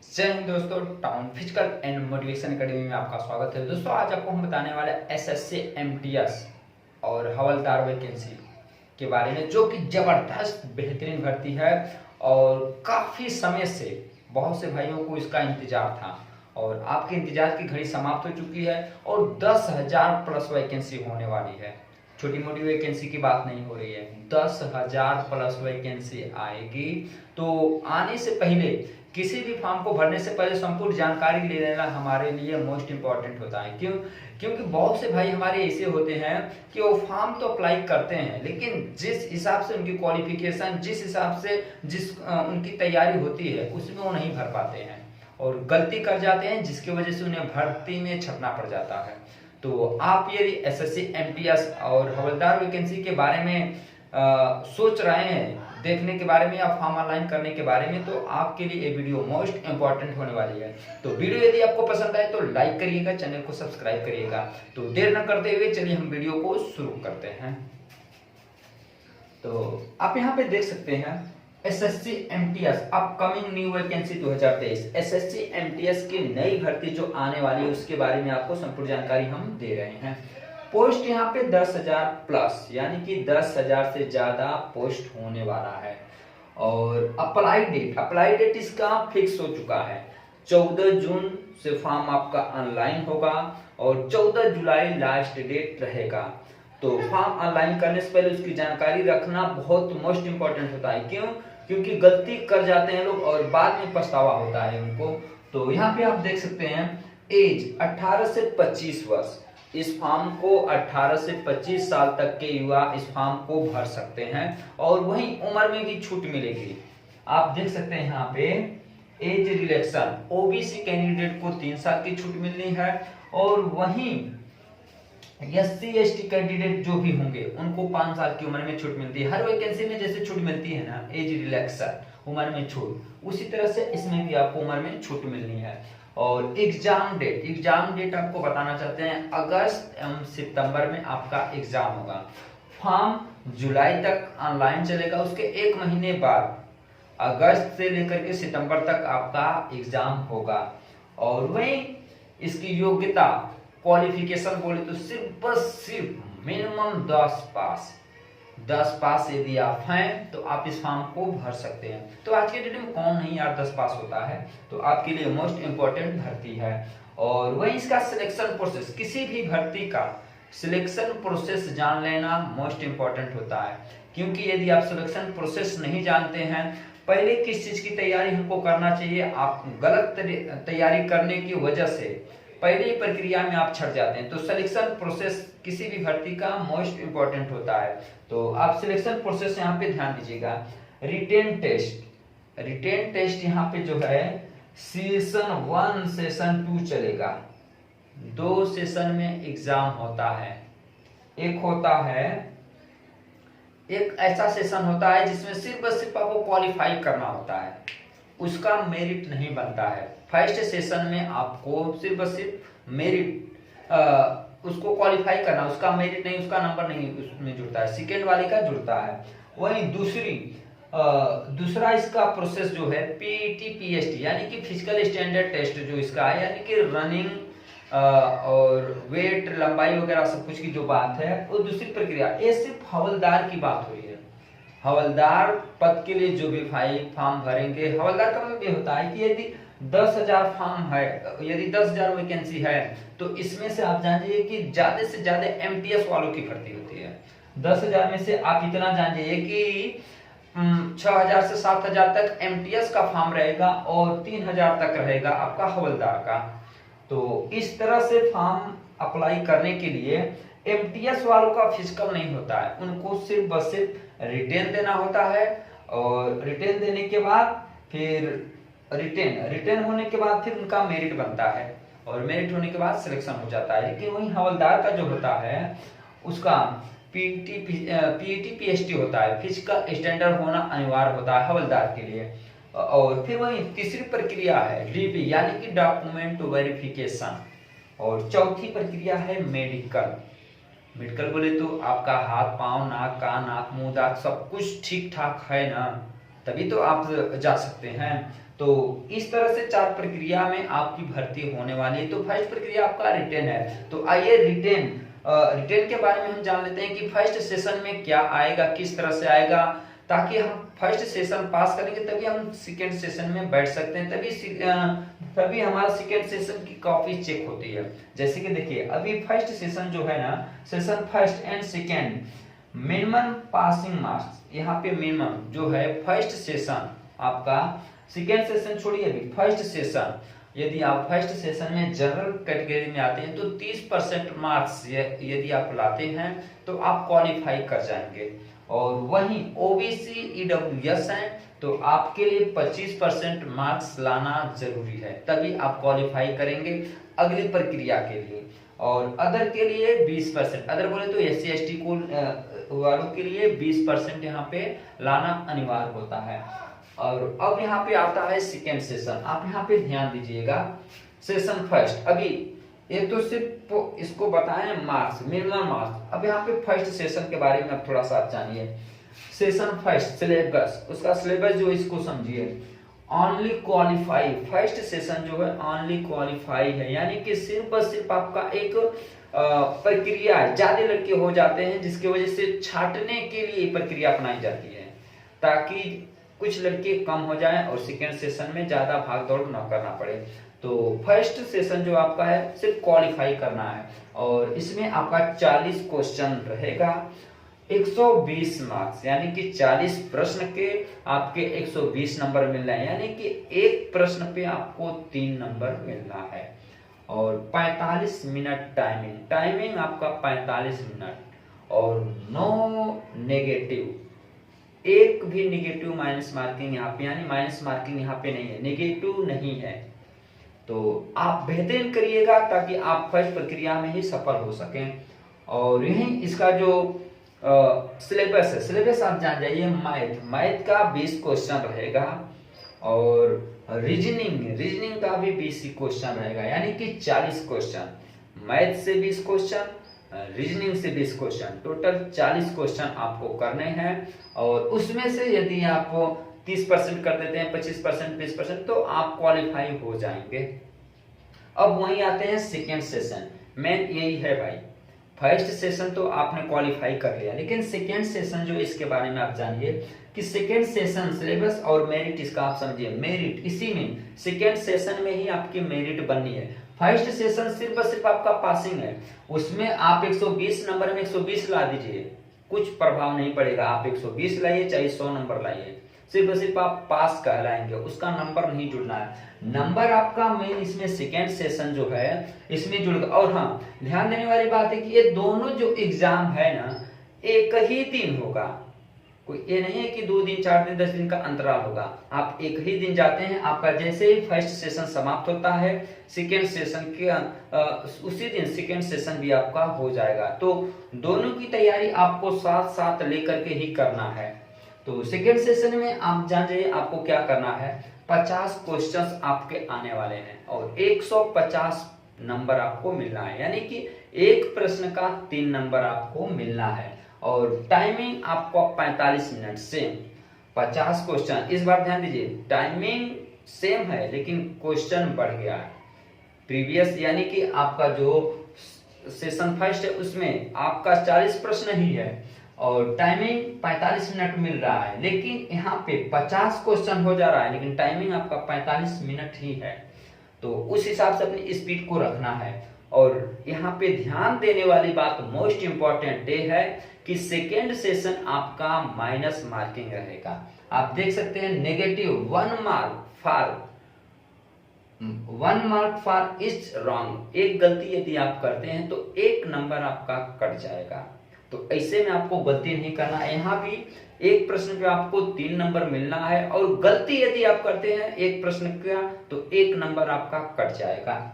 जय हिंद दोस्तों, town physical and motivation academy में आपका स्वागत है। दोस्तों आज आपको हम बताने वाले एसएससी एमटीएस और हवलदार वैकेंसी के बारे में, जो कि जबरदस्त बेहतरीन भर्ती है और काफ़ी समय से बहुत से भाइयों को इसका इंतजार था और आपके इंतजार की घड़ी समाप्त हो चुकी है और 10,000 प्लस वैकेंसी होने वाली है। छोटी मोटी वैकेंसी की बात नहीं हो रही है, 10,000 प्लस वैकेंसी आएगी। तो आने से पहले, किसी भी फॉर्म को भरने से पहले संपूर्ण जानकारी ले लेना हमारे लिए मोस्ट इम्पॉर्टेंट होता है। क्योंकि बहुत से भाई हमारे ऐसे होते हैं कि वो फॉर्म तो अप्लाई करते हैं, लेकिन जिस हिसाब से उनकी क्वालिफिकेशन, जिस हिसाब से उनकी तैयारी होती है, उसमें वो नहीं भर पाते हैं और गलती कर जाते हैं, जिसकी वजह से उन्हें भर्ती में छपना पड़ जाता है। तो आप यदि एसएससी एमटीएस और हवलदार वैकेंसी के बारे में सोच रहे हैं, देखने के बारे में या फॉर्म ऑनलाइन करने के बारे में, तो आपके लिए ये वीडियो मोस्ट इंपॉर्टेंट होने वाली है। तो वीडियो यदि आपको पसंद आए तो लाइक करिएगा, चैनल को सब्सक्राइब करिएगा। तो देर न करते हुए चलिए हम वीडियो को शुरू करते हैं। तो आप यहाँ पे देख सकते हैं SSC MTS upcoming new vacancy 2023। SSC MTS की नई भर्ती जो आने वाली है उसके बारे में आपको संपूर्ण जानकारी हम दे रहे हैं। पोस्ट यहाँ पे 10,000 प्लस, यानी कि 10,000 से ज्यादा पोस्ट होने वाला है। और अप्लाई डेट इसका फिक्स हो चुका है। 14 जून से फॉर्म आपका ऑनलाइन होगा और 14 जुलाई लास्ट डेट रहेगा। तो फॉर्म ऑनलाइन करने से पहले उसकी जानकारी रखना बहुत मोस्ट इंपॉर्टेंट होता है। क्योंकि गलती कर जाते हैं लोग और बाद में पछतावा होता है उनको। तो यहाँ पे आप देख सकते हैं एज 18 से 25 वर्ष। इस फॉर्म को 18 से 25 साल तक के युवा इस फॉर्म को भर सकते हैं और वहीं उम्र में भी छूट मिलेगी। आप देख सकते हैं यहाँ पे एज रिलैक्सन, ओबीसी कैंडिडेट को 3 साल की छूट मिलनी है और वहीं एससी एसटी कैंडिडेट जो भी होंगे उनको 5 साल की उम्र में छूट मिलती है। हर वैकेंसी में जैसे छूट मिलती है ना, एज रिलैक्सन, उम्र में छूट, उसी तरह से इसमें भी आपको उम्र में छूट मिलनी है। और एग्जाम डेट आपको बताना चाहते हैं, अगस्त एवं सितंबर में आपका एग्जाम होगा। फॉर्म जुलाई तक ऑनलाइन चलेगा, उसके 1 महीने बाद अगस्त से लेकर के सितंबर तक आपका एग्जाम होगा। और वहीं इसकी योग्यता, क्वालिफिकेशन बोले तो सिर्फ मिनिमम 10 पास यदि आप हैं तो आप इस फॉर्म को भर सकते हैं। तो आज के डेट में कौन नहीं यार 10 पास होता है, तो आपके लिए मोस्ट इंपॉर्टेंट भर्ती है। और वही इसका सिलेक्शन प्रोसेस, किसी भी भर्ती का सिलेक्शन प्रोसेस जान लेना मोस्ट इंपॉर्टेंट होता है। क्योंकि यदि आप सिलेक्शन प्रोसेस नहीं जानते हैं, पहले किस चीज की तैयारी हमको करना चाहिए, आप गलत तैयारी करने की वजह से पहले ही प्रक्रिया में आप छट जाते हैं। तो सिलेक्शन प्रोसेस किसी भी भर्ती का मोस्ट इंपॉर्टेंट होता है। तो आप सिलेक्शन प्रोसेस यहाँ पे ध्यान दीजिएगा। रिटेन टेस्ट यहाँ पे जो है सेशन 1 सेशन 2 चलेगा। 2 सेशन में एग्जाम होता है। एक ऐसा सेशन होता है जिसमें सिर्फ आपको क्वालिफाई करना होता है, उसका मेरिट नहीं बनता है। फर्स्ट सेशन में आपको सिर्फ मेरिट, उसको क्वालिफाई करना, उसका मेरिट नहीं, उसका नंबर नहीं उसमें जुड़ता है, सेकेंड वाले का जुड़ता है। वहीं दूसरा इसका प्रोसेस जो है पीटी पीएसटी, यानी कि फिजिकल स्टैंडर्ड टेस्ट जो इसका है, यानी कि रनिंग और वेट, लंबाई वगैरह सब कुछ की जो बात है, वो दूसरी प्रक्रिया। ये सिर्फ हवलदार की बात हुई है। हवलदार पद के लिए जो भी भाई फॉर्म भरेंगे, हवलदार का मतलब ये होता है कि यदि 10,000 फॉर्म है, यदि 10,000 वैकेंसी है, तो इसमें से आप जानिए कि ज्यादा से ज्यादा एमटीएस वालों की भर्ती होती है। 10,000 में से आप इतना जानिए कि 6,000 से 7,000 तक एमटीएस का फॉर्म रहेगा और 3,000 तक रहेगा आपका हवलदार का। तो इस तरह से फॉर्म अप्लाई करने के लिए एमटीएस वालों का फिजिकल नहीं होता है, उनको सिर्फ रिटेन देना होता है। और रिटेन देने के बाद फिर रिटेन होने के बाद फिर उनका मेरिट बनता है और मेरिट होने के बाद सिलेक्शन हो जाता है। लेकिन वही हवलदार का जो होता है उसका पीटी पीएसटी होता है, फिजिकल स्टैंडर्ड होना अनिवार्य होता है हवलदार के लिए। और फिर वही तीसरी प्रक्रिया है डीपी, यानी कि डॉक्यूमेंट वेरिफिकेशन। और चौथी प्रक्रिया है मेडिकल बोले तो आपका हाथ पांव, नाक, कान, आंख, मुंह, दांत सब कुछ ठीक ठाक है ना, तभी तो आप जा सकते हैं। तो इस तरह से 4 प्रक्रिया में आपकी भर्ती होने वाली है। तो फर्स्ट प्रक्रिया आपका रिटेन है। तो आइए रिटेन के बारे में हम जान लेते हैं कि फर्स्ट सेशन में क्या आएगा, किस तरह से आएगा, ताकि हम फर्स्ट सेशन पास करेंगे तभी हम सेकेंड सेशन में बैठ सकते हैं, तभी हमारा सेकेंड सेशन की कॉपी चेक होती है। जैसे कि देखिए अभी फर्स्ट सेशन जो है ना, session first and second, minimum passing marks, यहाँ पे मिनिमम जो है फर्स्ट सेशन आपका, सेकेंड सेशन छोड़िए, अभी फर्स्ट सेशन, यदि आप फर्स्ट सेशन में जनरल कैटेगरी में आते हैं तो 30% मार्क्स यदि आप लाते हैं तो आप क्वालिफाई कर जाएंगे। और वहीं ओबीसी ईडब्ल्यूएस है तो आपके लिए 25% मार्क्स लाना जरूरी है, तभी आप क्वालिफाई करेंगे अगली प्रक्रिया के लिए। और अदर के लिए 20%, अदर बोले तो एससी एसटी को वालों के लिए 20% यहाँ पे लाना अनिवार्य होता है। और अब यहाँ पे आता है सेकेंड सेशन, आप यहाँ पे ध्यान दीजिएगा। सेशन फर्स्ट, अभी ये तो सिर्फ इसको बताएं मार्क्स, मिनिमम मार्क्स। अब यहाँ पे फर्स्ट सेशन के बारे में अब थोड़ा सा जानिए। सेशन फर्स्ट सिलेबस, उसका सिलेबस जो इसको समझिए, ओनली क्वालिफाई, फर्स्ट सेशन जो है ओनली क्वालिफाई है, यानी कि सिर्फ और सिर्फ आपका एक प्रक्रिया है। ज्यादा लड़के हो जाते हैं जिसकी वजह से छांटने के लिए प्रक्रिया अपनाई जाती है, ताकि कुछ लड़के कम हो जाएं और सेकेंड सेशन में ज्यादा भाग दौड़ न करना पड़े। तो फर्स्ट सेशन जो आपका है सिर्फ क्वालिफाई करना है, और इसमें आपका 40 क्वेश्चन रहेगा, 120 मार्क्स, यानी कि 40 प्रश्न के आपके 120 नंबर मिल रहे हैं, यानी कि एक प्रश्न पे आपको 3 नंबर मिलना है। और 45 मिनट टाइमिंग आपका 45 मिनट, और नो नेगेटिव, एक भी नेगेटिव माइनस मार्किंग यहाँ पे, यानी माइनस मार्किंग यहाँ पे नहीं है, नेगेटिव नहीं है। तो आप बेहतरीन करिएगा ताकि आप फर्स्ट प्रक्रिया में ही सफल हो सकें। और यही इसका जो सिलेबस है, सिलेबस आप जान जाइए। मैथ का 20 क्वेश्चन रहेगा, और रीजनिंग का भी 20 क्वेश्चन रहेगा, यानी कि 40 क्वेश्चन, मैथ से 20 क्वेश्चन, रीजनिंग से 20 क्वेश्चन, टोटल 40 क्वेश्चन आपको करने हैं। और उसमें से यदि आप 30% कर देते हैं, 25%, 20%, तो आप क्वालिफाई हो जाएंगे। अब वहीं आते हैं सेकेंड सेशन, मेन यही है भाई। फर्स्ट सेशन तो आपने क्वालिफाई कर लिया, लेकिन सेकेंड सेशन जो, इसके बारे में आप जानिए कि सेकेंड सेशन सिलेबस और मेरिट इसका आप समझिए। मेरिट इसी में सेकेंड सेशन में ही आपकी मेरिट बननी है। फर्स्ट सेशन सिर्फ आपका पासिंग है, उसमें आप 120 नंबर में 120 ला दीजिए, कुछ प्रभाव नहीं पड़ेगा। आप 120 लाइए चाहे 100 नंबर लाइए, सिर्फ आप पास कहलाएंगे, उसका नंबर नहीं जुड़ना है। नंबर आपका मेन इसमें सेकेंड सेशन जो है इसमें जुड़ेगा। और हाँ, ध्यान देने वाली बात है कि ये दोनों जो एग्जाम है ना, एक ही दिन होगा, कोई ये नहीं है कि 2 दिन 4 दिन 10 दिन का अंतराल होगा। आप एक ही दिन जाते हैं, आपका जैसे ही फर्स्ट सेशन समाप्त होता है, सेकेंड सेशन के उसी दिन सेकेंड सेशन भी आपका हो जाएगा। तो दोनों की तैयारी आपको साथ साथ लेकर के ही करना है। तो सेकेंड सेशन में आप जान जाइए आपको क्या करना है। 50 क्वेश्चंस आपके आने वाले हैं और 150 नंबर आपको मिलना है, यानी कि एक प्रश्न का 3 नंबर आपको मिलना है। और टाइमिंग आपको 45 मिनट से 50 क्वेश्चन। इस बार ध्यान दीजिए, टाइमिंग सेम है लेकिन क्वेश्चन बढ़ गया है प्रीवियस, यानी कि आपका जो सेशन फर्स्ट है उसमें आपका 40 प्रश्न ही है और टाइमिंग 45 मिनट मिल रहा है, लेकिन यहाँ पे 50 क्वेश्चन हो जा रहा है लेकिन टाइमिंग आपका 45 मिनट ही है। तो उस हिसाब से अपनी स्पीड को रखना है। और यहाँ पे ध्यान देने वाली बात मोस्ट इंपॉर्टेंट ये है कि सेकेंड सेशन आपका माइनस मार्किंग रहेगा। आप देख सकते हैं negative 1 mark for each wrong, एक गलती यदि आप करते हैं तो 1 नंबर आपका कट जाएगा। तो ऐसे में आपको गलती नहीं करना है। यहाँ भी एक प्रश्न पे आपको 3 नंबर मिलना है और गलती यदि आप करते हैं एक प्रश्न का तो 1 नंबर आपका कट जाएगा।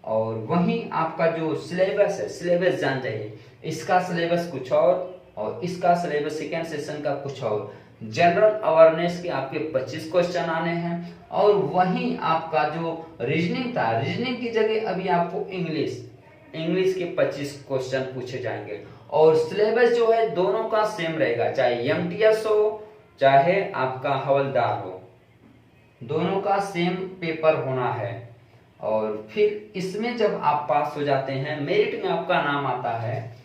और वहीं आपका जो सिलेबस है, सिलेबस जान जाइए, इसका सिलेबस कुछ और इसका सिलेबस सेकेंड सेशन का कुछ और। जनरल अवेयरनेस के आपके 25 क्वेश्चन आने हैं और वहीं आपका जो रीजनिंग था, रीजनिंग की जगह अभी आपको इंग्लिश के 25 क्वेश्चन पूछे जाएंगे। और सिलेबस जो है दोनों का सेम रहेगा, चाहे एमटीएस हो चाहे आपका हवलदार हो, दोनों का सेम पेपर होना है। और फिर इसमें जब आप पास हो जाते हैं, मेरिट में आपका नाम आता है,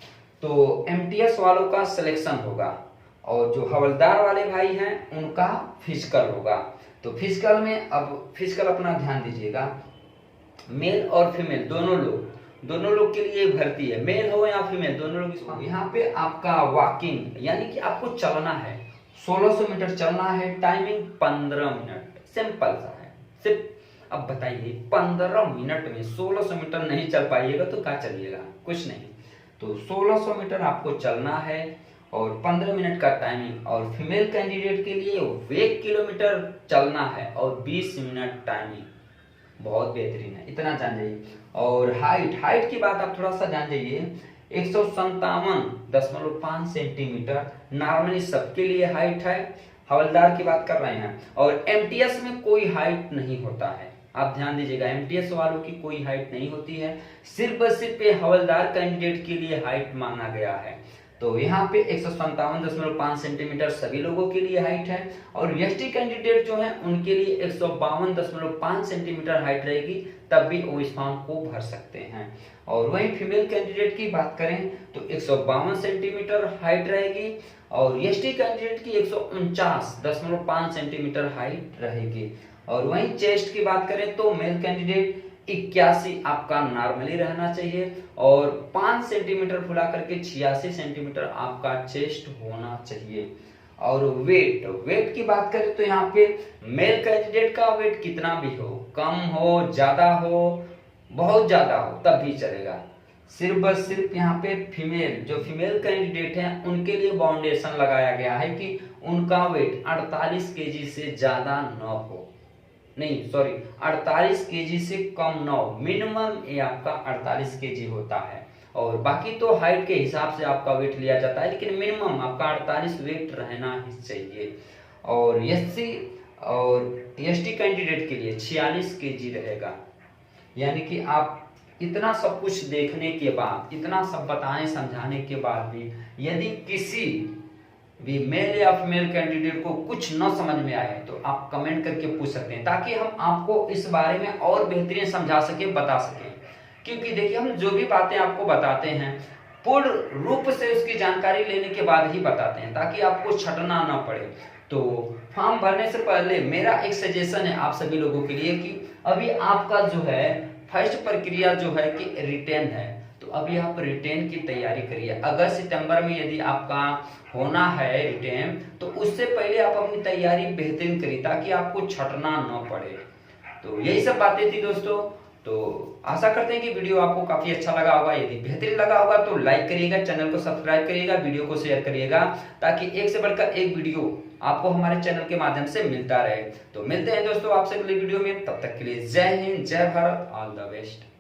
तो एमटीएस वालों का सिलेक्शन होगा और जो हवलदार वाले भाई हैं उनका फिजिकल होगा। तो फिजिकल में, अब फिजिकल अपना ध्यान दीजिएगा, मेल और फीमेल दोनों लोग के लिए भर्ती है, मेल हो या फीमेल दोनों लोग। यहाँ पे आपका वॉकिंग यानी कि आपको चलना है, 1600 मीटर चलना है, टाइमिंग 15 मिनट, सिंपल सा है सिर्फ। अब बताइए 15 मिनट में 1600 मीटर नहीं चल पाइएगा तो क्या चलिएगा, कुछ नहीं। तो 1600 मीटर आपको चलना है और 15 मिनट का टाइमिंग। और फीमेल कैंडिडेट के लिए 1 किलोमीटर चलना है और 20 मिनट टाइमिंग। बहुत बेहतरीन है, इतना जान जाइए। और हाइट की बात आप थोड़ा सा जान जाइए, 157.5 सेंटीमीटर नॉर्मली सबके लिए हाइट है, हवलदार की बात कर रहे हैं। और एमटीएस में कोई हाइट नहीं होता है, आप ध्यान दीजिएगा, एमटीएस वालों की कोई हाइट नहीं होती है, सिर्फ हवलदार कैंडिडेट के लिए हाइट मांगा गया है। तो यहाँ पे 157.5 सेंटीमीटर सभी लोगों के लिए हाइट है। और एसटी कैंडिडेट जो है उनके लिए 152.5 सेंटीमीटर हाइट रहेगी, तब भी वो इस फॉर्म को भर सकते हैं। और वहीं फीमेल कैंडिडेट की बात करें तो 152 सेंटीमीटर हाइट रहेगी और एसटी कैंडिडेट की 149.5 सेंटीमीटर हाइट रहेगी। और वहीं चेस्ट की बात करें तो मेल कैंडिडेट 81 आपका नॉर्मली रहना चाहिए और 5 सेंटीमीटर फुला करके 86 सेंटीमीटर आपका चेस्ट होना चाहिए। और वेट की बात करें तो यहाँ पे मेल कैंडिडेट का वेट कितना भी हो, कम हो, ज्यादा हो, बहुत ज्यादा हो, तब भी चलेगा। सिर्फ यहाँ पे फीमेल कैंडिडेट हैं उनके लिए बाउंडेशन लगाया गया है कि उनका वेट 48 केजी से ज्यादा न हो, नहीं सॉरी 48 केजी से कम ना हो, मिनिमम ये आपका 48 केजी होता है। और बाकी तो हाइट के हिसाब से आपका वेट लिया जाता है, लेकिन मिनिमम आपका 48 वेट रहना ही चाहिए। और एससी और एसटी कैंडिडेट के लिए 46 केजी रहेगा। यानी कि आप इतना सब कुछ देखने के बाद, इतना सब बताने समझाने के बाद भी यदि किसी भी मेल या फीमेल कैंडिडेट को कुछ न समझ में आए तो आप कमेंट करके पूछ सकते हैं, ताकि हम आपको इस बारे में और बेहतरीन समझा सके, बता सके। क्योंकि देखिए हम जो भी बातें आपको बताते हैं पूर्ण रूप से उसकी जानकारी लेने के बाद ही बताते हैं, ताकि आपको छटना ना पड़े। तो फॉर्म भरने से पहले मेरा एक सजेशन है आप सभी लोगों के लिए कि अभी आपका जो है फर्स्ट प्रक्रिया जो है कि रिटेन है, तो अभी आप रिटेन की तैयारी करिए। अगस्त सितंबर में यदि आपका होना है रिटेन, तो उससे पहले आप अपनी तैयारी बेहतरीन करिए, ताकि आपको छटना न पड़े। तो यही सब बातें थी दोस्तों। तो आशा करते हैं कि वीडियो आपको काफी अच्छा लगा होगा। यदि बेहतरीन लगा होगा तो लाइक करिएगा, चैनल को सब्सक्राइब करिएगा, वीडियो को शेयर करिएगा, ताकि एक से बढ़कर एक वीडियो आपको हमारे चैनल के माध्यम से मिलता रहे। तो मिलते हैं दोस्तों आपसे अगले वीडियो में, तब तक के लिए जय हिंद, जय भारत, ऑल द बेस्ट।